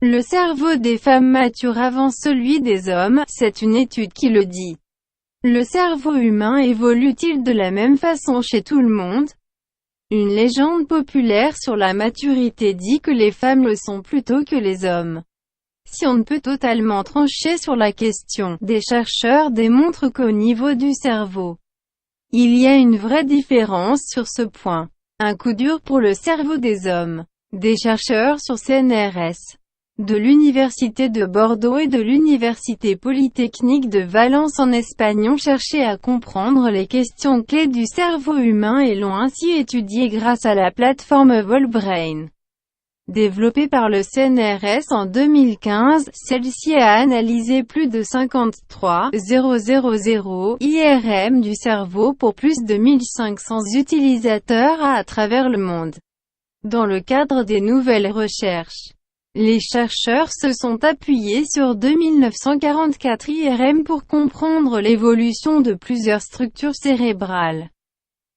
Le cerveau des femmes mature avant celui des hommes, c'est une étude qui le dit. Le cerveau humain évolue-t-il de la même façon chez tout le monde? Une légende populaire sur la maturité dit que les femmes le sont plutôt que les hommes. Si on ne peut totalement trancher sur la question, des chercheurs démontrent qu'au niveau du cerveau, il y a une vraie différence sur ce point. Un coup dur pour le cerveau des hommes. Des chercheurs sur CNRS, de l'Université de Bordeaux et de l'Université Polytechnique de Valence en Espagne ont cherché à comprendre les questions clés du cerveau humain et l'ont ainsi étudié grâce à la plateforme Volbrain. Développée par le CNRS en 2015, celle-ci a analysé plus de 53 000 IRM du cerveau pour plus de 1500 utilisateurs à travers le monde. Dans le cadre des nouvelles recherches, les chercheurs se sont appuyés sur 2944 IRM pour comprendre l'évolution de plusieurs structures cérébrales.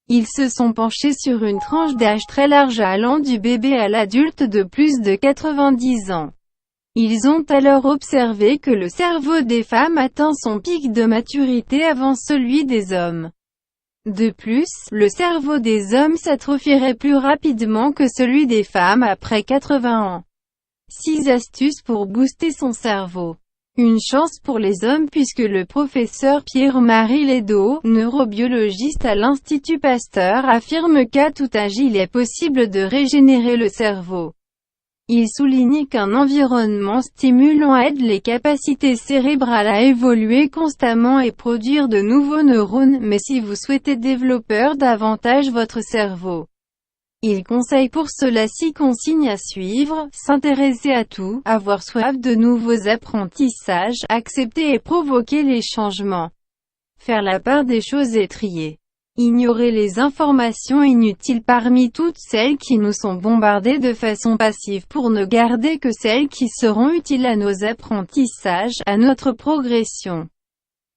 Ils se sont penchés sur une tranche d'âge très large allant du bébé à l'adulte de plus de 90 ans. Ils ont alors observé que le cerveau des femmes atteint son pic de maturité avant celui des hommes. De plus, le cerveau des hommes s'atrophierait plus rapidement que celui des femmes après 80 ans. 6 astuces pour booster son cerveau. Une chance pour les hommes puisque le professeur Pierre-Marie Ledo, neurobiologiste à l'Institut Pasteur, affirme qu'à tout âge il est possible de régénérer le cerveau. Il souligne qu'un environnement stimulant aide les capacités cérébrales à évoluer constamment et produire de nouveaux neurones, mais si vous souhaitez développer davantage votre cerveau, il conseille pour cela 6 consignes à suivre: s'intéresser à tout, avoir soif de nouveaux apprentissages, accepter et provoquer les changements, faire la part des choses et trier. Ignorer les informations inutiles parmi toutes celles qui nous sont bombardées de façon passive pour ne garder que celles qui seront utiles à nos apprentissages, à notre progression.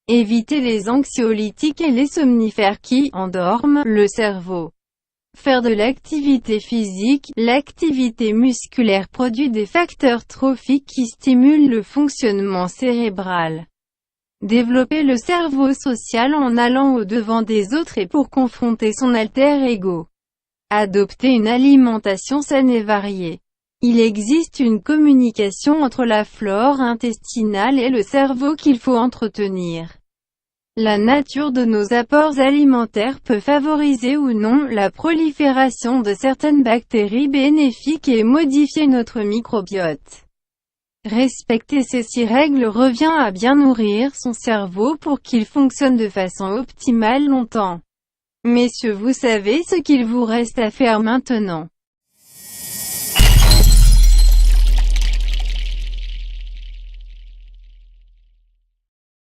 Éviter les anxiolytiques et les somnifères qui endorment le cerveau. Faire de l'activité physique. L'activité musculaire produit des facteurs trophiques qui stimulent le fonctionnement cérébral. Développer le cerveau social en allant au-devant des autres et pour confronter son alter ego. Adopter une alimentation saine et variée. Il existe une communication entre la flore intestinale et le cerveau qu'il faut entretenir. La nature de nos apports alimentaires peut favoriser ou non la prolifération de certaines bactéries bénéfiques et modifier notre microbiote. Respecter ces 6 règles revient à bien nourrir son cerveau pour qu'il fonctionne de façon optimale longtemps. Messieurs, vous savez ce qu'il vous reste à faire maintenant.